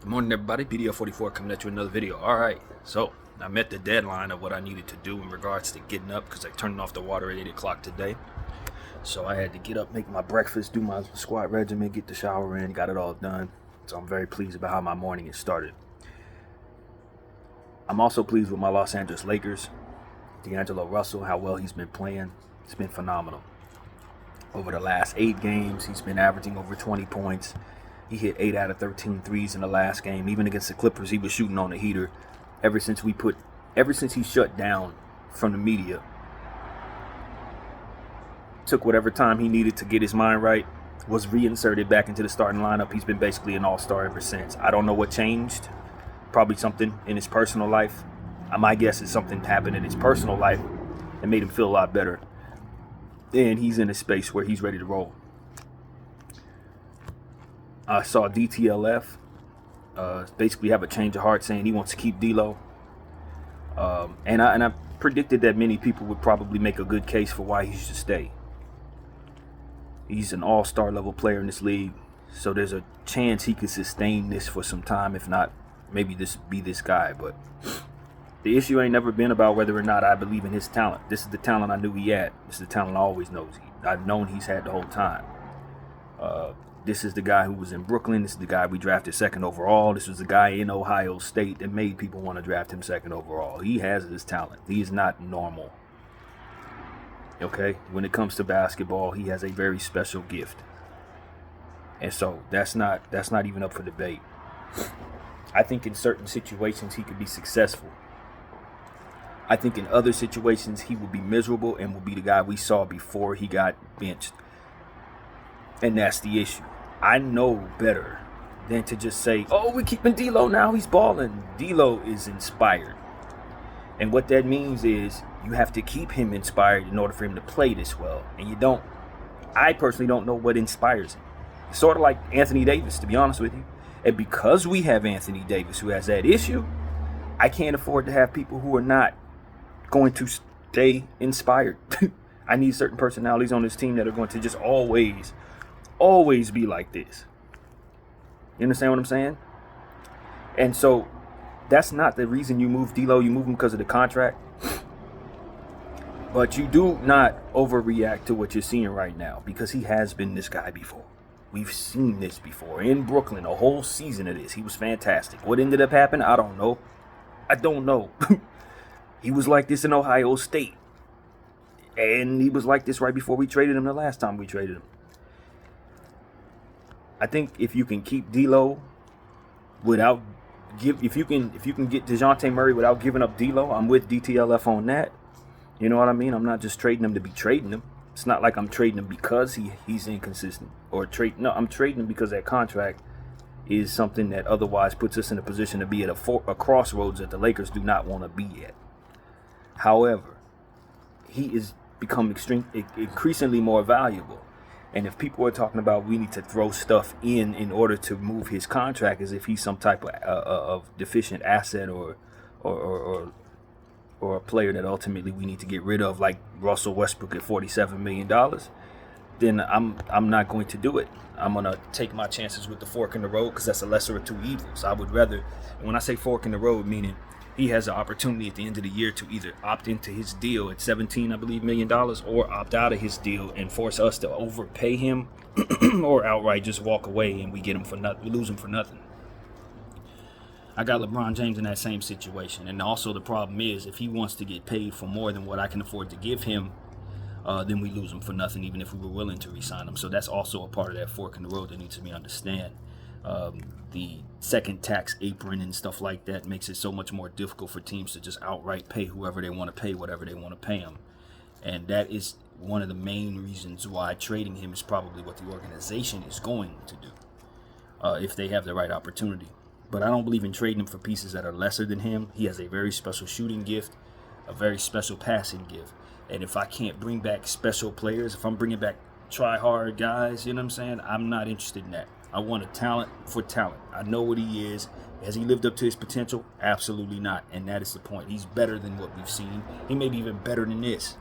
Good morning, everybody. BDL44 coming at you with another video. All right, so I met the deadline of what I needed to do in regards to getting up because I turned off the water at 8 o'clock today. So I had to get up, make my breakfast, do my squat regimen, get the shower in, got it all done. So I'm very pleased about how my morning has started. I'm also pleased with my Los Angeles Lakers. D'Angelo Russell, how well he's been playing. It's been phenomenal. Over the last 8 games, he's been averaging over 20 points. He hit 8 out of 13 threes in the last game. Even against the Clippers, he was shooting on the heater. Ever since he shut down from the media, took whatever time he needed to get his mind right, was reinserted back into the starting lineup. He's been basically an all-star ever since. I don't know what changed. Probably something in his personal life. My guess is something happened in his personal life that made him feel a lot better. And he's in a space where he's ready to roll. I saw DTLF basically have a change of heart, saying he wants to keep D'Lo. And I predicted that many people would probably make a good case for why he should stay. He's an all-star level player in this league, so there's a chance he could sustain this for some time. If not, maybe this be this guy. But the issue ain't never been about whether or not I believe in his talent. This is the talent I knew he had. This is the talent I always knows. I've known he's had the whole time. This is the guy who was in Brooklyn. This is the guy we drafted second overall. This was the guy in Ohio State that made people want to draft him second overall. He has this talent. He is not normal. Okay? When it comes to basketball, he has a very special gift. And so that's not even up for debate. I think in certain situations he could be successful. I think in other situations he will be miserable and will be the guy we saw before he got benched. And that's the issue. I know better than to just say, oh, we're keeping D'Lo now, he's balling. D'Lo is inspired. And what that means is you have to keep him inspired in order for him to play this well. And you don't. I personally don't know what inspires him. It's sort of like Anthony Davis, to be honest with you. And because we have Anthony Davis who has that issue, I can't afford to have people who are not going to stay inspired. I need certain personalities on this team that are going to just always be like this. You understand what I'm saying? And so that's not the reason you move D'Lo. You move him because of the contract. But you do not overreact to what you're seeing right now, because he has been this guy before. We've seen this before in Brooklyn, a whole season of this. He was fantastic. What ended up happening? I don't know. He was like this in Ohio State. And he was like this right before we traded him the last time we traded him. I think if you can keep D'Lo if you can get DeJounte Murray without giving up D'Lo, I'm with DTLF on that. You know what I mean? I'm not just trading him to be trading him. It's not like I'm trading him because he's inconsistent I'm trading him because that contract is something that otherwise puts us in a position to be at a crossroads that the Lakers do not want to be at. However, he is become increasingly more valuable. And if people are talking about we need to throw stuff in order to move his contract as if he's some type of deficient asset or a player that ultimately we need to get rid of, like Russell Westbrook at $47 million, then I'm not going to do it. I'm going to take my chances with the fork in the road, because that's a lesser of two evils. I would rather, when I say fork in the road, meaning he has an opportunity at the end of the year to either opt into his deal at $17, I believe, $million, or opt out of his deal and force us to overpay him, or outright just walk away and we get him for nothing. We lose him for nothing. I got LeBron James in that same situation. And also the problem is, if he wants to get paid for more than what I can afford to give him, then we lose him for nothing, even if we were willing to re-sign him. So that's also a part of that fork in the road that needs to be understood. The second tax apron and stuff like that makes it so much more difficult for teams to just outright pay whoever they want to pay whatever they want to pay him. And that is one of the main reasons why trading him is probably what the organization is going to do, if they have the right opportunity. But I don't believe in trading him for pieces that are lesser than him. He has a very special shooting gift, a very special passing gift. And if I can't bring back special players, if I'm bringing back try-hard guys, you know what I'm saying, I'm not interested in that. I want a talent for talent. I know what he is. Has he lived up to his potential? Absolutely not. And that is the point. He's better than what we've seen. He may be even better than this.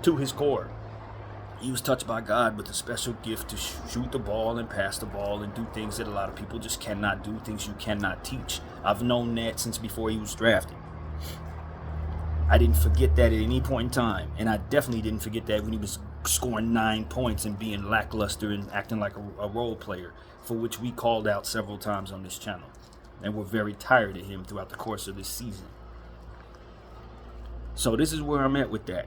To his core. He was touched by God with a special gift to shoot the ball and pass the ball and do things that a lot of people just cannot do, things you cannot teach. I've known that since before he was drafted. I didn't forget that at any point in time, and I definitely didn't forget that when he was scoring 9 points and being lackluster and acting like a role player, for which we called out several times on this channel, and we're very tired of him throughout the course of this season. So this is where I'm at with that.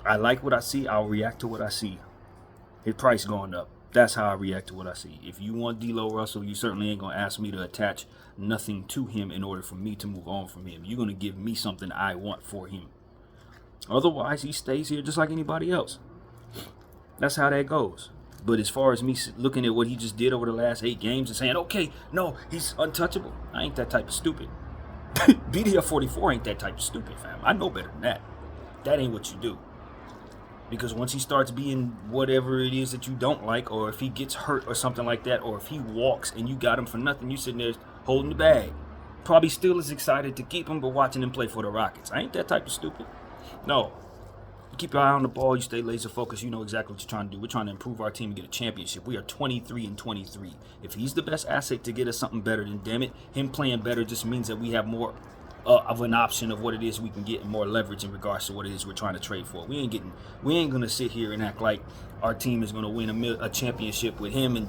I like what I see. I'll react to what I see. His price going up. That's how I react to what I see. If you want D'Lo Russell, you certainly ain't going to ask me to attach nothing to him in order for me to move on from him. You're going to give me something I want for him. Otherwise, he stays here just like anybody else. That's how that goes. But as far as me looking at what he just did over the last 8 games and saying, okay, no, he's untouchable, I ain't that type of stupid. BDF 44 ain't that type of stupid, fam. I know better than that. That ain't what you do. Because once he starts being whatever it is that you don't like, or if he gets hurt or something like that, or if he walks and you got him for nothing, you sitting there holding the bag. Probably still as excited to keep him, but watching him play for the Rockets. I ain't that type of stupid. No. You keep your eye on the ball, you stay laser focused, you know exactly what you're trying to do. We're trying to improve our team and get a championship. We are 23-23. If he's the best asset to get us something better, then damn it, him playing better just means that we have more of an option of what it is we can get and more leverage in regards to what it is we're trying to trade for. We ain't gonna sit here and act like our team is gonna win a championship with him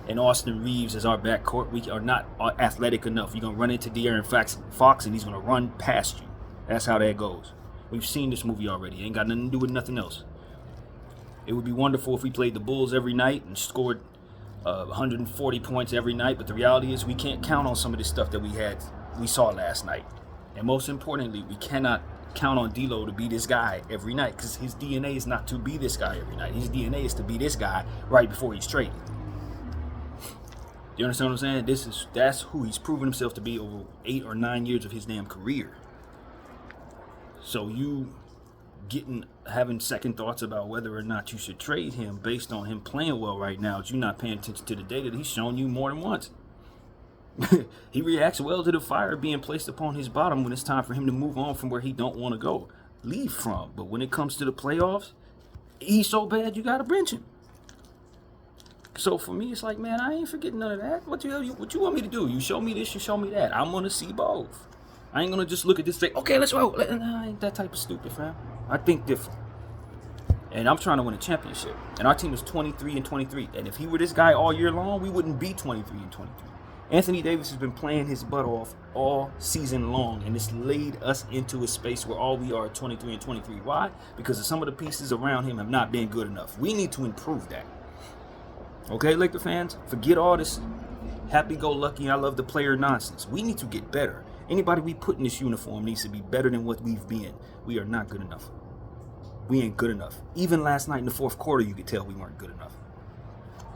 and Austin Reeves as our backcourt. We are not athletic enough. You're gonna run into De'Aaron Fox and he's gonna run past you. That's how that goes. We've seen this movie already. It ain't got nothing to do with nothing else. It would be wonderful if we played the Bulls every night and scored 140 points every night, but the reality is we can't count on some of this stuff that we saw last night. And most importantly, we cannot count on D'Lo to be this guy every night, because his DNA is not to be this guy every night. His DNA is to be this guy right before he's traded. You understand what I'm saying? That's who he's proven himself to be over 8 or 9 years of his damn career. So you having second thoughts about whether or not you should trade him based on him playing well right now, you're not paying attention to the data that he's shown you more than once. He reacts well to the fire being placed upon his bottom when it's time for him to move on from where he don't want to leave from. But when it comes to the playoffs, he's so bad you gotta bench him. So for me, it's like, man, I ain't forgetting none of that. What you want me to do? You show me this, you show me that. I'm gonna see both. I ain't gonna just look at this and say, okay, let's roll. Nah, I ain't that type of stupid, fam. I think different. And I'm trying to win a championship. And our team is 23-23. And if he were this guy all year long, we wouldn't be 23-23. Anthony Davis has been playing his butt off all season long, and it's laid us into a space where all we are 23-23. Why? Because some of the pieces around him have not been good enough. We need to improve that. Okay, Laker fans, forget all this happy-go-lucky, I love the player nonsense. We need to get better. Anybody we put in this uniform needs to be better than what we've been. We are not good enough. We ain't good enough. Even last night in the fourth quarter, you could tell we weren't good enough.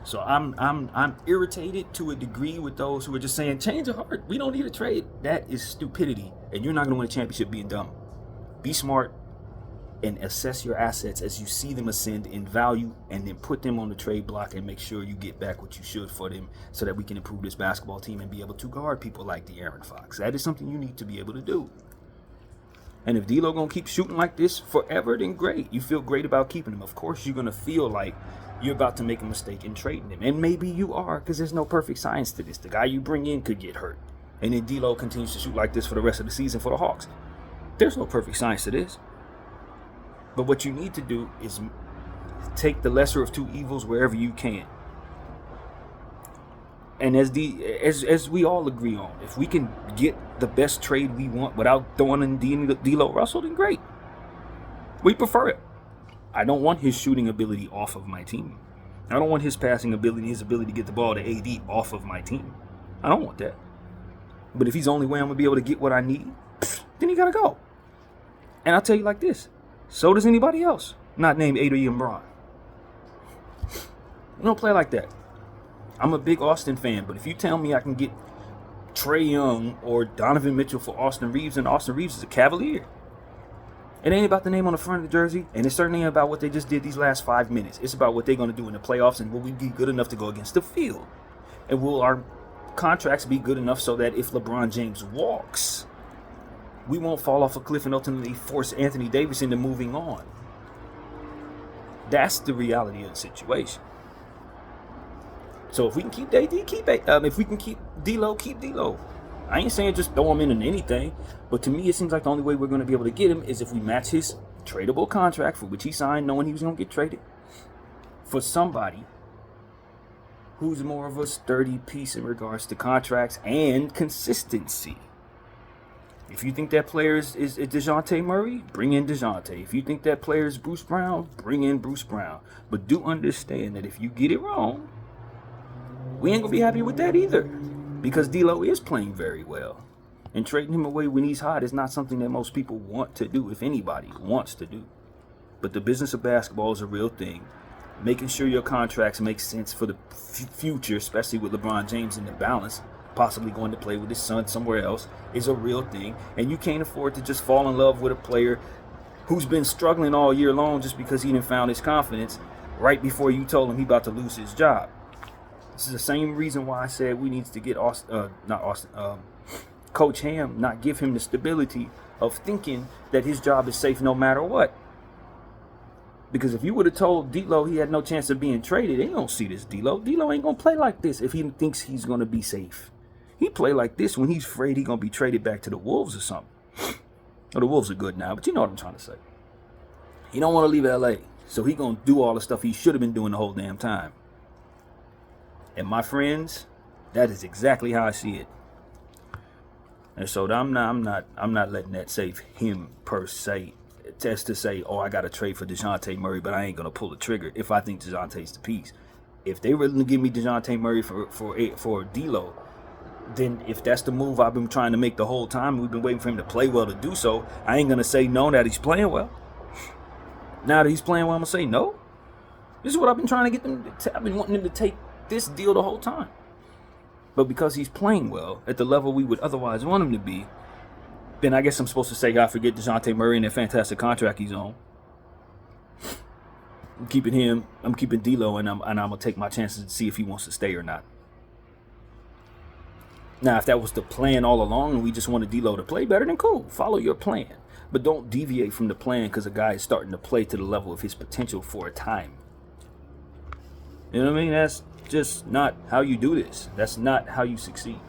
So I'm irritated to a degree with those who are just saying, change of heart. We don't need a trade. That is stupidity. And you're not going to win a championship being dumb. Be smart and assess your assets as you see them ascend in value, and then put them on the trade block and make sure you get back what you should for them so that we can improve this basketball team and be able to guard people like De'Aaron Fox. That is something you need to be able to do. And if D'Lo going to keep shooting like this forever, then great. You feel great about keeping him. Of course, you're going to feel like you're about to make a mistake in trading him. And maybe you are, because there's no perfect science to this. The guy you bring in could get hurt. And then D'Lo continues to shoot like this for the rest of the season for the Hawks. There's no perfect science to this. But what you need to do is take the lesser of two evils wherever you can. And as we all agree on, if we can get the best trade we want without throwing in D'Lo Russell, then great. We prefer it. I don't want his shooting ability off of my team. I don't want his passing ability, his ability to get the ball to AD off of my team. I don't want that. But if he's the only way I'm going to be able to get what I need, then he got to go. And I'll tell you like this. So does anybody else not named Adrian Braun. We don't play like that. I'm a big Austin fan, but if you tell me I can get Trae Young or Donovan Mitchell for Austin Reeves, and Austin Reeves is a Cavalier. It ain't about the name on the front of the jersey, and it's certainly about what they just did these last 5 minutes. It's about what they're going to do in the playoffs, and will we be good enough to go against the field? And will our contracts be good enough so that if LeBron James walks, we won't fall off a cliff and ultimately force Anthony Davis into moving on? That's the reality of the situation. So if we can keep AD, keep it. If we can keep D'Lo, keep D'Lo. I ain't saying just throw him in anything, but to me it seems like the only way we're going to be able to get him is if we match his tradable contract for which he signed knowing he was going to get traded for somebody who's more of a sturdy piece in regards to contracts and consistency. If you think that player is DeJounte Murray, bring in DeJounte. If you think that player is Bruce Brown, bring in Bruce Brown. But do understand that if you get it wrong, we ain't going to be happy with that either. Because D'Lo is playing very well. And trading him away when he's hot is not something that most people want to do, if anybody wants to do. But the business of basketball is a real thing. Making sure your contracts make sense for the future, especially with LeBron James in the balance, possibly going to play with his son somewhere else, is a real thing. And you can't afford to just fall in love with a player who's been struggling all year long just because he didn't found his confidence right before you told him he about to lose his job. This is the same reason why I said we need to get Coach Ham, not give him the stability of thinking that his job is safe no matter what. Because if you would have told D'Lo he had no chance of being traded, they don't see this D'Lo. D'Lo ain't going to play like this if he thinks he's going to be safe. He play like this when he's afraid he's going to be traded back to the Wolves or something. Well, the Wolves are good now, but you know what I'm trying to say. He don't want to leave LA, so he going to do all the stuff he should have been doing the whole damn time. And my friends, that is exactly how I see it. And so I'm not letting that save him per se. Just to say, oh, I got to trade for DeJounte Murray, but I ain't going to pull the trigger if I think DeJounte's the piece. If they really give me DeJounte Murray for D'Lo, then if that's the move I've been trying to make the whole time, we've been waiting for him to play well to do so, I ain't going to say no that he's playing well. Now that he's playing well, I'm going to say no. This is what I've been trying to get them to. I've been wanting them to take this deal the whole time. But because he's playing well at the level we would otherwise want him to be, then I guess I'm supposed to say, God, forget DeJounte Murray and that fantastic contract he's on. I'm keeping him. I'm keeping D'Lo, and I'm gonna take my chances to see if he wants to stay or not. Now, if that was the plan all along, and we just wanted D'Lo to play better, then cool. Follow your plan, but don't deviate from the plan because a guy is starting to play to the level of his potential for a time. You know what I mean? That's just not how you do this. That's not how you succeed.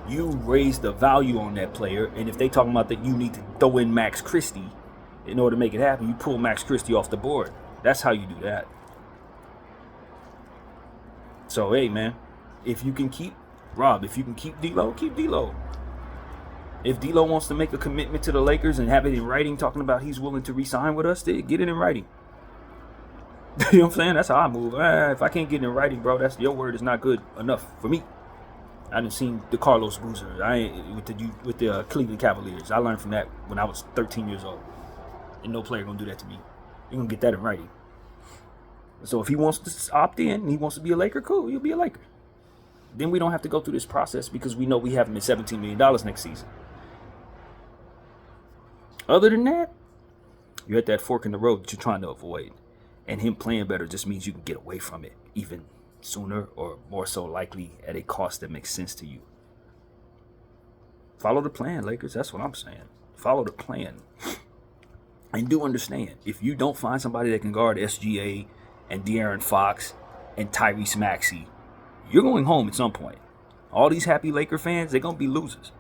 You raise the value on that player, and if they talking about that you need to throw in Max Christie in order to make it happen, you pull Max Christie off the board. That's how you do that. So, hey, man, if you can keep D'Lo, keep D'Lo. If D'Lo wants to make a commitment to the Lakers and have it in writing, talking about he's willing to re-sign with us, then get it in writing. You know what I'm saying? That's how I move. If I can't get it in writing, bro, that's your word is not good enough for me. I done seen the Carlos Boozer with the Cleveland Cavaliers. I learned from that when I was 13 years old. And no player gonna do that to me. You're gonna get that in writing. So if he wants to opt in and he wants to be a Laker, cool, he'll be a Laker. Then we don't have to go through this process because we know we have him at $17 million next season. Other than that, you're at that fork in the road that you're trying to avoid. And him playing better just means you can get away from it even sooner or more so likely at a cost that makes sense to you. Follow the plan, Lakers. That's what I'm saying. Follow the plan. And do understand, if you don't find somebody that can guard SGA and De'Aaron Fox and Tyrese Maxey, you're going home at some point. All these happy Laker fans, they're going to be losers.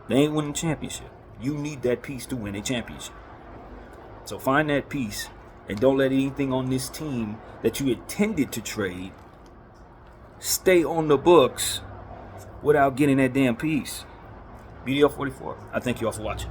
They ain't winning championship. You need that piece to win a championship. So find that piece and don't let anything on this team that you intended to trade stay on the books without getting that damn piece. BDL 44. I thank you all for watching.